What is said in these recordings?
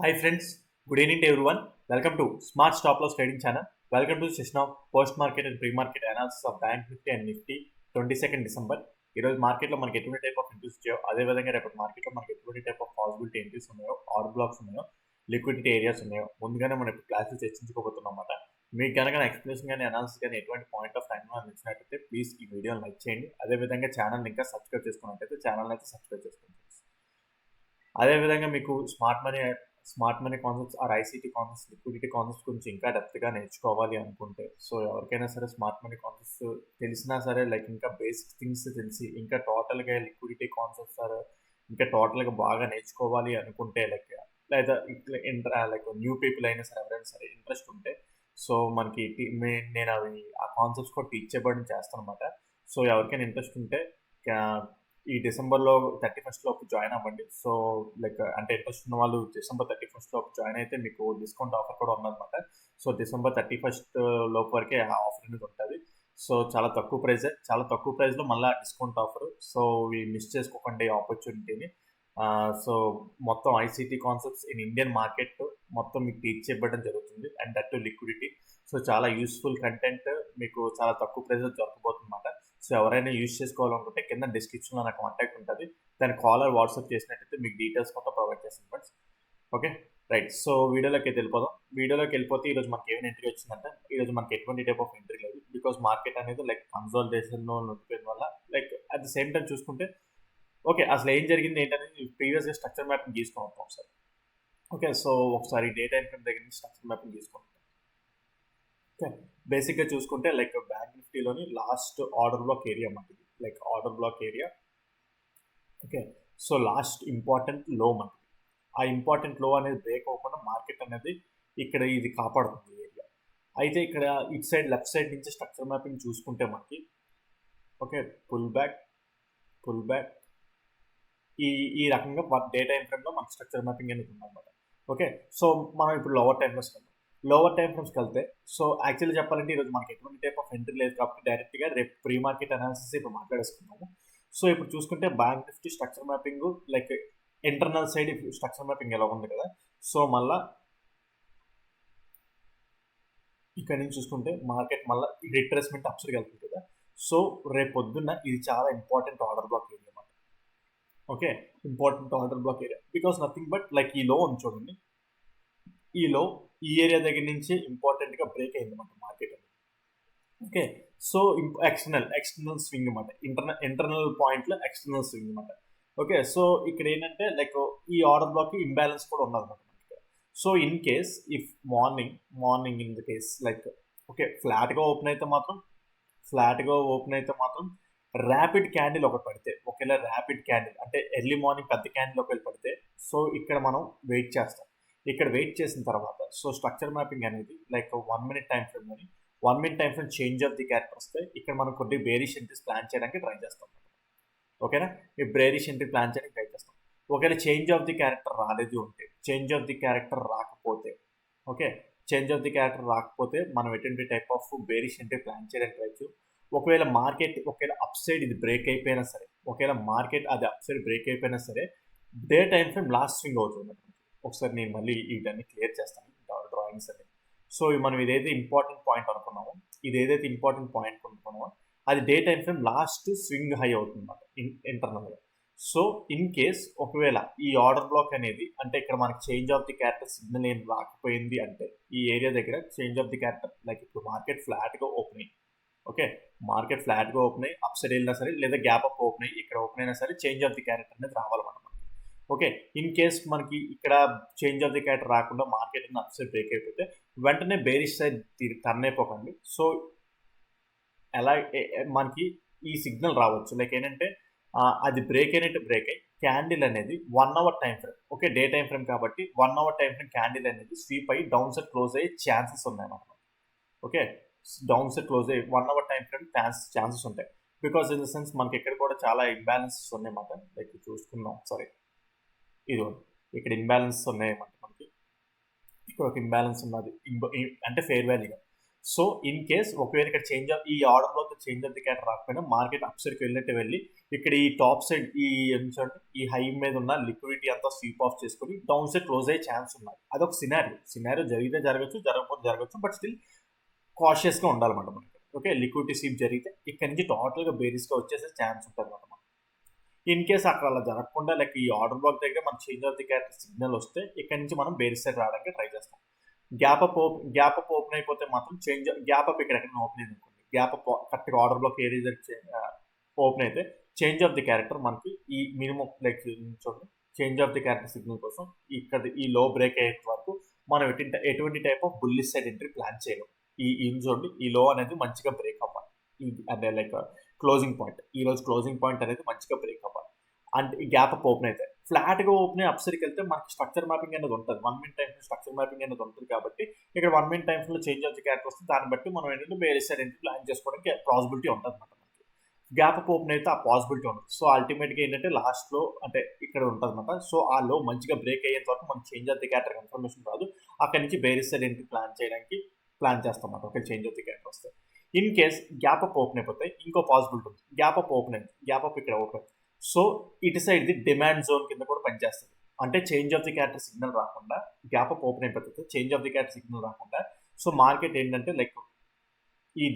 Hi friends, good evening to everyone. Welcome to Smart Stop Loss Trading Channel. Welcome to the session of post market and pre market analysis of Bank Nifty and Nifty 22nd December. ఈరోజు మార్కెట్లో మనకి ఎటువంటి type of entries వచ్చాయో అదేవిధంగా రేపటి మార్కెట్లో మనకి ఎటువంటి టైప్ ఆఫ్ పాసిబిలిటీ ఎంట్రీస్ ఉన్నాయో ఆర్డర్ బ్లాక్స్ ఉన్నాయో లిక్విడిటీ ఏరియాస్ ఉన్నాయో ముందుగానే మనం ఇప్పుడు క్లాసెస్ చర్చించుకోబోతున్నాం అన్నమాట. మీకు కనుక ఎక్స్ప్లెనేషన్ కానీ అనాలిసిస్ కానీ ఎటువంటి పాయింట్ ఆఫ్ టైం నచ్చినట్లయితే ప్లీజ్ ఈ వీడియోని లైక్ చేయండి. అదేవిధంగా ఛానల్ ఇంకా సబ్స్క్రైబ్ చేసుకున్నట్లయితే ఛానల్ అయితే సబ్స్క్రైబ్ చేసుకోండి. అదేవిధంగా మీకు smart money concepts or ICT concepts liquidity concepts గురించి ఇంకా డెప్త్గా నేర్చుకోవాలి అనుకుంటే సో ఎవరికైనా సరే స్మార్ట్ మనీ కాన్సెప్ట్స్ తెలిసినా సరే లైక్ ఇంకా బేసిక్ థింగ్స్ తెలిసి ఇంకా టోటల్గా లిక్విడిటీ కాన్సెప్ట్స్ ఆర్ ఇంకా టోటల్గా బాగా నేర్చుకోవాలి అనుకుంటే లేదా లైక్ న్యూ పీపుల్ అయినా సరే ఎవరైనా సరే ఇంట్రెస్ట్ ఉంటే సో మనకి నేను అవి ఆ కాన్సెప్ట్స్ కూడా టీచ్ చేయబడి చేస్తాను అనమాట. సో ఎవరికైనా ఇంట్రెస్ట్ ఉంటే ఈ డిసెంబర్లో 31st లోపు జాయిన్ అవ్వండి. సో అంటే ఇంట్రెస్ట్ ఉన్న వాళ్ళు డిసెంబర్ 31st లోపు జాయిన్ అయితే మీకు డిస్కౌంట్ ఆఫర్ కూడా ఉందన్నమాట. సో డిసెంబర్ 31st లోపు వరకే ఆ ఆఫర్ అనేది ఉంటుంది. సో చాలా తక్కువ ప్రైస్లో మళ్ళీ డిస్కౌంట్ ఆఫర్. సో మిస్ చేసుకోకండి ఆపర్చునిటీని. సో మొత్తం ICT concepts in Indian market మొత్తం మీకు టీచ్ చేయబడడం జరుగుతుంది and that to liquidity. So చాలా యూస్ఫుల్ కంటెంట్ మీకు చాలా తక్కువ ప్రైస్లో దొరకబోతుంది అన్నమాట. సో ఎవరైనా యూజ్ చేసుకోవాలనుకుంటే కింద డిస్క్రిప్షన్లో నా కాంటాక్ట్ ఉంటుంది. దాని కాలర్ వాట్సాప్ చేసినట్టయితే మీకు డీటెయిల్స్ మొత్తం ప్రొవైడ్ చేస్తాను ఫ్రెండ్స్. Okay right. సో వీడియోలోకి వెళ్ళిపోతే ఈరోజు మనకి ఏమైనా ఎంట్రీ వచ్చిందంటే ఈరోజు మనకి ఎటువంటి టైప్ ఆఫ్ ఎంట్రీ లేదు. బికాస్ మార్కెట్ అనేది కన్సాలిడేషన్లో ఉండిపోయిన వల్ల అట్ ద సేమ్ టైం చూసుకుంటే ఓకే అసలు ఏం జరిగింది ఏంటనేది ప్రీవియస్గా స్ట్రక్చర్ మ్యాపింగ్ తీసుకుని వస్తాం ఒకసారి. ఓకే సో ఒకసారి డే టైం ఫ్రేమ్ దగ్గర నుంచి స్ట్రక్చర్ మ్యాపింగ్ తీసుకుంటాం. ఓకే బేసిక్గా చూసుకుంటే బ్యాంక్ నిఫ్టీలోని లాస్ట్ ఆర్డర్ బ్లాక్ ఏరియా మనకి order block area. Okay so last important లో మనకి ఆ ఇంపార్టెంట్ లో అనేది బ్రేక్ అవ్వకుండా మార్కెట్ అనేది ఇక్కడ ఇది కాపాడుతుంది ఏరియా. అయితే ఇక్కడ ఇటు సైడ్ లెఫ్ట్ సైడ్ నుంచి స్ట్రక్చర్ మ్యాపింగ్ చూసుకుంటే మనకి ఓకే పుల్ బ్యాక్ ఈ రకంగా డే టైం ఫ్రేమ్లో మనకి స్ట్రక్చర్ మ్యాపింగ్ అనేది ఉందన్నమాట. ఓకే సో మనం ఇప్పుడు లోవర్ టైం ఫ్రేమ్స్కి వెళ్తే సో యాక్చువల్లీ చెప్పాలంటే ఈరోజు మనకి ఎటువంటి టైప్ ఆఫ్ ఎంట్రీ లేదు కాబట్టి డైరెక్ట్గా రేపు ప్రీ మార్కెట్ అనాలిసిస్ ఇప్పుడు మాట్లాడేసుకున్నాము. సో ఇప్పుడు చూసుకుంటే bank Nifty structure mapping internal side structure mapping ఎలా ఉంది కదా. సో మళ్ళీ ఇక్కడ నుంచి చూసుకుంటే మార్కెట్ మళ్ళీ రిట్రేస్మెంట్ అప్సైడ్కి వెళ్తుంది కదా. సో రేపు పొద్దున్న ఇది చాలా ఇంపార్టెంట్ ఆర్డర్ బ్లాక్ ఏరియా అన్నమాట. Okay important order block area because nothing but ఈ లో ఉంది చూడండి. ఈ ఏరియా దగ్గర నుంచి ఇంపార్టెంట్గా బ్రేక్ అయింది అన్నమాట మార్కెట్ అనేది. ఓకే సో ఎక్స్టర్నల్ స్వింగ్ అన్నమాట. ఇంటర్నల్ పాయింట్లో ఎక్స్టర్నల్ స్వింగ్ అన్నమాట. ఓకే సో ఇక్కడ ఏంటంటే ఈ ఆర్డర్ బ్లాక్ ఇంబ్యాలెన్స్ కూడా ఉన్నదన్నమాట మనకి. So in case if morning in the case okay ఫ్లాట్గా ఓపెన్ అయితే మాత్రం ర్యాపిడ్ క్యాండిల్ ఒకటి పడితే ఒకవేళ ర్యాపిడ్ క్యాండిల్ అంటే ఎర్లీ మార్నింగ్ పెద్ద క్యాండిల్ ఒకవేళ పడితే సో ఇక్కడ మనం వెయిట్ చేస్తాం. ఇక్కడ వెయిట్ చేసిన తర్వాత సో స్ట్రక్చర్ మ్యాపింగ్ అనేది 1 minute time frame change of the character వస్తే ఇక్కడ మనం కొద్దిగా బేరిష్ ఎంట్రీస్ ప్లాన్ చేయడానికి ట్రై చేస్తాం. ఓకేనా ఈ బేరిష్ ఎంట్రీ ప్లాన్ చేయడానికి ట్రై చేస్తాం. ఒకవేళ చేంజ్ ఆఫ్ ది క్యారెక్టర్ రాకపోతే మనం ఎటువంటి type of bearish entry plan చేయడానికి ట్రై చేస్తాం. ఒకవేళ అప్ సైడ్ ఇది బ్రేక్ అయిపోయినా సరే day time frame last swing అవుతుంది. ఒకసారి నేను మళ్ళీ వీటన్ని క్లియర్ చేస్తాను డ్రాయింగ్స్ అని. సో మనం ఏదైతే ఇంపార్టెంట్ పాయింట్ అనుకున్నామో అది day time frame last swing high అవుతుంది అన్నమాట ఇంటర్నల్గా. సో ఇన్ కేస్ ఒకవేళ ఈ ఆర్డర్ బ్లాక్ అనేది అంటే ఇక్కడ మనకి change of the character signal ఏం రాకపోయింది అంటే ఈ ఏరియా దగ్గర చేంజ్ ఆఫ్ ది క్యారెక్టర్ ఇప్పుడు మార్కెట్ ఫ్లాట్గా ఓపెన్ అయ్యి అప్ సైడ్ వెళ్ళినా సరే లేదా గ్యాప్ అప్ ఓపెన్ అయ్యి ఇక్కడ ఓపెన్ అయినా సరే చేంజ్ ఆఫ్ ది క్యారెక్టర్ అనేది రావాలన్నమాట. ఓకే ఇన్ కేస్ మనకి ఇక్కడ చేంజ్ ఆఫ్ ది క్యారెక్టర్ రాకుండా మార్కెట్ అప్ సైడ్ బ్రేక్ అయిపోతే వెంటనే బేరిష్ సైడ్ టర్న్ అయిపోకండి. సో ఎలా మనకి ఈ సిగ్నల్ రావచ్చు ఏంటంటే అది బ్రేక్ అయ్యి క్యాండిల్ అనేది 1 hour time frame. Okay day time frame కాబట్టి 1 hour టైం ఫ్రేమ్ క్యాండిల్ అనేది స్వీప్ అయ్యి డౌన్ సైడ్ క్లోజ్ అయ్యే ఛాన్సెస్ ఉన్నాయన్నమాట. ఓకే డౌన్ సైడ్ క్లోజ్ అయ్యి 1 hour టైం ఫ్రేమ్ ఛాన్సెస్ ఉంటాయి. బికాస్ ఇన్ ద సెన్స్ మనకి ఇక్కడ కూడా చాలా ఇంబ్యాలెన్సెస్ ఉన్నాయన్నమాట. చూసుకుందాం ఒకసారి. ఇది ఇక్కడ ఇంబ్యాలెన్స్ ఉన్నాయన్నమాట. మనకి ఇక్కడ ఒక ఇంబ్యాలెన్స్ ఉన్నది అంటే ఫెయిర్ వాల్యూగా. సో ఇన్ కేస్ ఒకవేళ ఇక్కడ ఈ ఆర్డర్ లో చేంజ్ ఆఫ్ ది క్యారెక్టర్ రాకపోయినా మార్కెట్ అప్ సైడ్కి వెళ్ళినట్టు వెళ్ళి ఇక్కడ ఈ టాప్ సైడ్ ఈ హై మీద ఉన్న లిక్విడిటీ అంతా స్వీప్ ఆఫ్ చేసుకుని డౌన్ సైడ్ క్లోజ్ అయ్యే ఛాన్స్ ఉన్నాయి. అదొక సినారియో జరిగితే జరగచ్చు, జరగకపోతే జరగచ్చు, బట్ స్టిల్ కాషియస్ గా ఉండాలన్నమాట మనకి. ఓకే, లిక్విడిటీ స్వీప్ జరిగితే ఇక్కడ నుంచి టోటల్ గా బేరిస్ గా వచ్చేసే ఛాన్స్ ఉంటుంది అన్నమాట. ఇన్ కేస్ అక్కడ అలా జరగకుండా లైక్ ఈ ఆర్డర్ బ్లాక్ దగ్గర మనం change of the character signal వస్తే ఇక్కడ నుంచి మనం బేరిస్ సైడ్ రావడానికి ట్రై చేస్తాం. గ్యాప్ అప్ ఓపెన్ అయిపోతే మాత్రం గ్యాప్ అప్ ఇక్కడ ఎక్కడ ఓపెన్ అయింది అనుకోండి, గ్యాప్ అప్ కరెక్ట్గా ఆర్డర్ బ్లాక్ ఏరియా ఓపెన్ అయితే చేంజ్ ఆఫ్ ది క్యారెక్టర్ మనకి ఈ మినిమం లైక్ చూడండి, change of the character signal కోసం ఇక్కడ ఈ లో బ్రేక్ అయ్యే వరకు మనం ఎటువంటి type of bullish side entry plan చేయలేం. చూడండి, ఈ లో అనేది మంచిగా బ్రేక్ అవ్వాలి, అంటే లైక్ క్లోజింగ్ పాయింట్, ఈ రోజు క్లోజింగ్ పాయింట్ అనేది మంచిగా బ్రేక్ అవ్వాలి. అంటే ఈ గ్యాప్ అప్ ఓపెన్ అయితే ఫ్లాట్ గా ఓపెన్ అయ్యి అప్సరికి వెళ్తే మనకి స్ట్రక్చర్ మ్యాపింగ్ అనేది ఉంటుంది, 1 మినిట్ టైం స్ట్రక్చర్ మ్యాపింగ్ అనేది ఉంటుంది. కాబట్టి ఇక్కడ 1 మినిట్ టైమ్స్ లో చేంజ్ ఆఫ్ ది క్యారెక్టర్ వస్తుంది, దాన్ని బట్టి మనం ఏంటంటే వేరే సైడ్ ఎంట్రీ ప్లాన్ చేసుకోవడానికి పాసిబిలిటీ ఉంటుంది అనమాట. మనకి గ్యాప్ అప్ ఓపెన్ అయితే ఆ పాసిబిలిటీ ఉంటుంది. సో అల్టిమేట్ గా ఏంటంటే లాస్ట్ లో అంటే ఇక్కడ ఉంటుంది అనమాట. సో ఆ లో మంచిగా బ్రేక్ అయ్యేంత వరకు మనకి change of the character information రాదు, అక్కడ నుంచి వేరే సైడ్ ఎంట్రీ ప్లాన్ చేయడానికి ప్లాన్ చేస్తాం అన్నమాట. ఒక చేంజ్ ఆఫ్ ది క్యారెక్టర్ వస్తే in case gap up open అయిపోతే ఇంకో పాసిబిలిటీ ఉంది, గ్యాప్ అప్ ఓపెన్ అయింది, గ్యాప్ అప్ ఇక్కడ ఓపెన్, సో ఇటు సైడ్ ది డిమాండ్ జోన్ కింద కూడా పనిచేస్తుంది. అంటే change of the character signal రాకుండా గ్యాప్ అప్ ఓపెన్ అయిపోతుంది, change of the character signal రాకుండా సో మార్కెట్ ఏంటంటే లైక్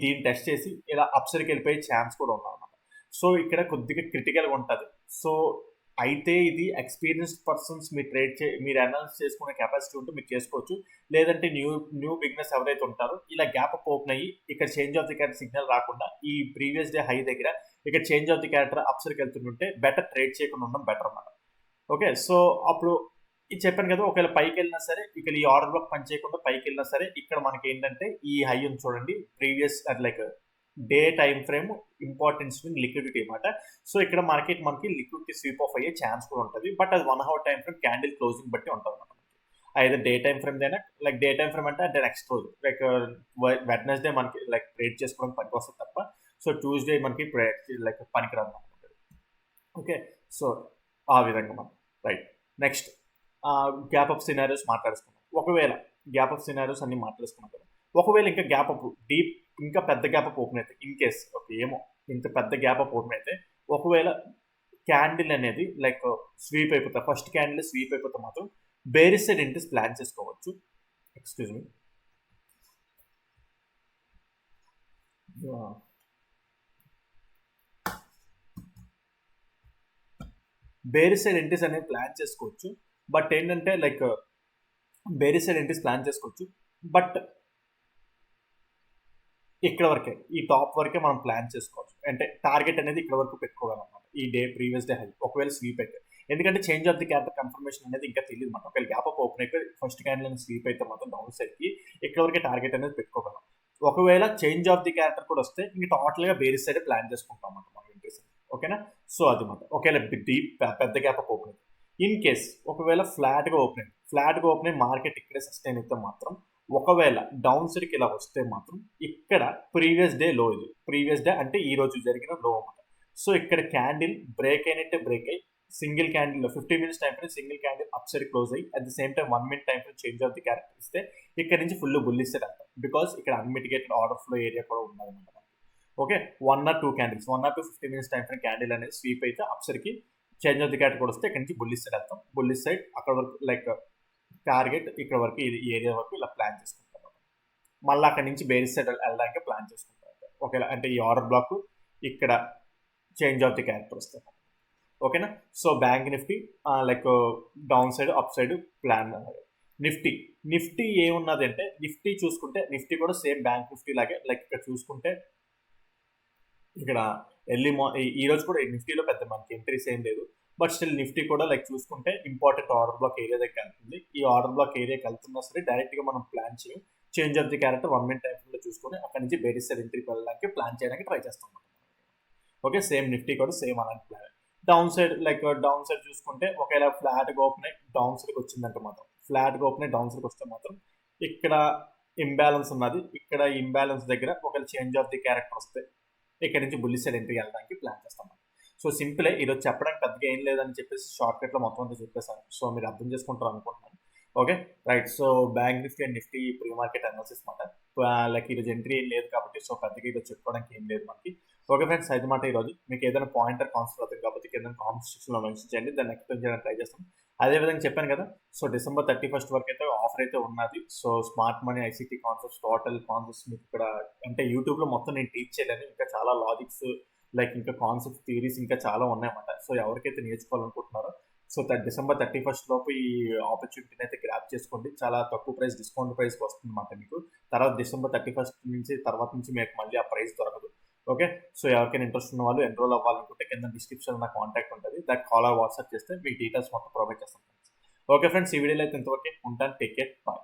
దీన్ని టెస్ట్ చేసి ఇలా అప్సరికి వెళ్ళిపోయే ఛాన్స్ కూడా ఉందన్నమాట. సో ఇక్కడ కొద్దిగా క్రిటికల్గా ఉంటుంది. సో అయితే ఇది ఎక్స్పీరియన్స్డ్ పర్సన్స్ మీరు అనాలిసిస్ చేసుకునే కెపాసిటీ ఉంటే మీరు చేసుకోవచ్చు. లేదంటే న్యూ బిజినెస్ ఎవరైతే ఉంటారో ఇలా గ్యాప్ అప్ ఓపెన్ అయ్యి ఇక్కడ change of the character signal రాకుండా ఈ ప్రీవియస్ డే హై దగ్గర ఇక్కడ చేంజ్ ఆఫ్ ది క్యారెక్టర్ అప్సర్కి వెళ్తుంటే బెటర్ ట్రేడ్ చేయకుండా ఉండడం బెటర్ అన్నమాట. ఓకే, సో అప్పుడు ఇది చెప్పాను కదా, ఒకవేళ పైకి వెళ్ళినా సరే ఇక్కడ ఈ ఆర్డర్ బ్లాక్ పని చేయకుండా పైకి వెళ్ళినా సరే ఇక్కడ మనకి ఏంటంటే ఈ హై ఉంది చూడండి, previous like day time frame importance liquidity అనమాట. సో ఇక్కడ మనకి లిక్విడిటీ స్వీప్ ఆఫ్ అయ్యే ఛాన్స్ కూడా ఉంటుంది, బట్ అది 1 hour time frame candle closing బట్టి ఉంటుంది అనమాట. అయితే డే టైం ఫ్రేమ్ అయినా లైక్ డే టైం ఫ్రేమ్ అంటే నెక్స్ట్ రోజు లైక్ వెడ్నెస్డే మనకి లైక్ ట్రేడ్ చేసుకోవడానికి పనికి వస్తుంది తప్ప సో ట్యూస్డే మనకి లైక్ పనికిరాదు అనమాట. ఓకే, సో ఆ విధంగా మనం right. Next gap up scenarios మాట్లాడుకున్నాం. ఒకవేళ గ్యాప్ అప్ సినారియోస్ అన్ని మాట్లాడుకున్నాం కదా, ఒకవేళ ఇంకా గ్యాప్ అప్ ఇంకా పెద్ద గ్యాప్ అప్ ఓపెన్ అయితే ఇన్ కేస్ ఓకే ఏమో ఇంత పెద్ద గ్యాప్ అప్ ఓపెన్ అయితే ఒకవేళ క్యాండిల్ అనేది లైక్ స్వీప్ అయిపోతా, ఫస్ట్ క్యాండిల్ స్వీప్ అయిపోతే మాత్రం బేరిస్ సైడ్ ఎంట్రీస్ ప్లాన్ చేసుకోవచ్చు. ఎక్స్క్యూజ్ మీ, బేరిస్ సైడ్ ఎంట్రీస్ అనేది ప్లాన్ చేసుకోవచ్చు. బట్ ఏంటంటే లైక్ బేరిస్ సైడ్ ఎంట్రీస్ ప్లాన్ చేసుకోవచ్చు, బట్ ఇక్కడ వరకే ఈ టాప్ వరకే మనం ప్లాన్ చేసుకోవచ్చు. అంటే టార్గెట్ అనేది ఇక్కడ వరకు పెట్టుకోగలం అనమాట ఈ డే ప్రీవియస్ డే హై ఒకవేళ స్వీప్ అయితే. ఎందుకంటే change of the character confirmation అనేది ఇంకా తెలియదు అనమాట. ఒకవేళ గ్యాప్ అప్ ఓపెన్ అయిపోయి ఫస్ట్ క్యాండిల్ స్వీప్ అయితే మాత్రం డౌన్ సైడ్కి ఇక్కడ వరకే టార్గెట్ అనేది పెట్టుకోగలం. ఒకవేళ చేంజ్ ఆఫ్ ది క్యారెక్టర్ కూడా వస్తే ఇంక టోటల్గా బేరిస్ సైడ్ ప్లాన్ చేసుకుంటాం అన్నమాట మనం ఇంట్రెస్ట్. ఓకేనా, సో అది మాట. ఒకవేళ పెద్ద గ్యాప్ అప్ ఓపెన్ అయితే ఇన్ కేస్ ఒకవేళ ఫ్లాట్గా ఓపెన్ అయ్యి మార్కెట్ ఇక్కడే సస్టైన్ అయితే మాత్రం ఒకవేళ డౌన్ సైడ్కి ఇలా వస్తే మాత్రం ఇక్కడ ప్రీవియస్ డే లో, ఇది ప్రీవియస్ డే అంటే ఈ రోజు జరిగిన లో అన్నమాట. సో ఇక్కడ క్యాండిల్ బ్రేక్ అయినట్టే బ్రేక్ అయ్యి single candle 15 minutes time frame single candle up side close అయ్యి at the same time 1 minute time frame change of the character ఇస్తే ఇక్కడ నుంచి ఫుల్ బుల్లిష్ సైడ్ అంటాం, బికాస్ ఇక్కడ అన్మిటిగేటెడ్ ఆర్డర్ ఫ్లో ఏరియా కూడా ఉన్నదన్నమాట. Okay, 1 or 2 candles 1 or 2 15 minutes time frame candle అనేది sweep అయితే అప్ సైడ్కి చేంజ్ ఆఫ్ ది క్యారెక్టర్ కూడా వస్తే ఇక్కడ నుంచి బుల్లిష్ సైడ్ వెళ్తాం. బుల్లిష్ సైడ్ అక్కడ వరకు లైక్ టార్గెట్ ఇక్కడ వరకు ఈ ఏరియా వరకు ఇలా ప్లాన్ చేసుకుంటాం. మళ్ళీ అక్కడ నుంచి బేరిస్ సైడ్ వెళ్ళడానికి ప్లాన్ చేసుకుంటాం. ఓకేనా, అంటే ఈ ఆర్డర్ బ్లాక్ ఇక్కడ చేంజ్ ఆఫ్ ది క్యారెక్టర్ వస్తాయి. ఓకేనా, so bank Nifty like down side up side plan. Nifty ఏమున్నది అంటే నిఫ్టీ చూసుకుంటే నిఫ్టీ కూడా సేమ్ బ్యాంక్ నిఫ్టీ లాగే లైక్ ఇక్కడ చూసుకుంటే ఇక్కడ ఈ రోజు కూడా నిఫ్టీలో పెద్ద మనకి ఎంట్రీస్ ఏం లేదు, బట్ స్టిల్ నిఫ్టీ కూడా లైక్ చూసుకుంటే ఇంపార్టెంట్ ఆర్డర్ బ్లాక్ ఏరియా దగ్గర వెళ్తుంది. ఈ ఆర్డర్ బ్లాక్ ఏరియాకి వెళ్తున్నా సరే డైరెక్ట్గా మనం ప్లాన్ చేయం, change of the character 1 minute టైంలో చూసుకొని అక్కడ నుంచి బేరిస్ సైడ్ ఎంట్రీకి వెళ్ళడానికి ప్లాన్ చేయడానికి ట్రై చేస్తాం. ఓకే, సేమ్ నిఫ్టీ కూడా సేమ్ అలాంటి ప్లాన్. డౌన్ సైడ్ చూసుకుంటే ఒకవేళ ఫ్లాట్గా ఓపెన్ అయ్యి డౌన్ సైడ్కి వచ్చిందంటే మాత్రం ఫ్లాట్గా ఓపెన్ అయ్యి డౌన్ సైడ్కి వస్తే మాత్రం ఇక్కడ ఇంబ్యాలెన్స్ ఉన్నది, ఇక్కడ ఇంబ్యాలెన్స్ దగ్గర ఒకవేళ చేంజ్ ఆఫ్ ది క్యారెక్టర్ వస్తే ఇక్కడ నుంచి బుల్లిష్ సైడ్ ఎంట్రీ వెళ్ళడానికి ప్లాన్ చేస్తాం. సో సింపులే, ఈరోజు చెప్పడానికి పెద్దగా ఏం లేదని చెప్పేసి షార్ట్ కట్లో మొత్తం అంతా చెప్పేసాను. సో మీరు అర్థం చేసుకుంటారు అనుకుంటున్నాను. Okay right, so bank Nifty and Nifty pre market analysis మాట. లైక్ ఈరోజు ఎంట్రీ ఏం లేదు కాబట్టి సో పెద్దగా ఈరోజు చెప్పుకోవడానికి ఏం లేదు మనకి. ఓకే ఫ్రెండ్స్, అయితే మాట ఈరోజు మీకు ఏదైనా పాయింటర్ కాన్సెప్ట్ అవుతుంది కాబట్టి కింద కామెంట్ సెక్షన్లో మెన్షన్ చేయండి, దాన్ని ఎక్స్ప్లెయిన్ చేయడానికి ట్రై చేస్తాం. అదేవిధంగా చెప్పాను కదా, సో December 31st వరకు అయితే ఆఫర్ అయితే ఉన్నది. So smart money ICT concepts total concepts మీకు ఇక్కడ అంటే యూట్యూబ్లో మొత్తం నేను టీచ్ చేయలేను, ఇంకా చాలా లాజిక్స్ లైక్ ఇంకా కాన్సెప్ట్ థియరీస్ ఇంకా చాలా ఉన్నాయన్నమాట. సో ఎవరికైతే నేర్చుకోవాలనుకుంటున్నారో సో December 31st లోపు ఈ ఆపర్చునిటీని అయితే గ్రాప్ చేసుకోండి. చాలా తక్కువ ప్రైస్, డిస్కౌంట్ ప్రైస్కి వస్తుంది అన్నమాట మీకు. తర్వాత December 31st నుంచి తర్వాత నుంచి మీకు మళ్ళీ ఆ ప్రైస్ దొరకదు. ఓకే, సో ఎవరికైనా ఇంట్రెస్ట్ ఉన్న వాళ్ళు ఎన్రోల్ అవ్వాలనుకుంటే కింద డిస్క్రిప్షన్ నా కాంటాక్ట్ ఉంటుంది, దానికి కాల్ వాట్సాప్ చేస్తే మీకు డీటెయిల్స్ మొత్తం ప్రొవైడ్ చేస్తాను. ఓకే ఫ్రెండ్స్, ఈ వీడియోలో అయితే ఇంతవరకే ఉంటాను. Take care, bye.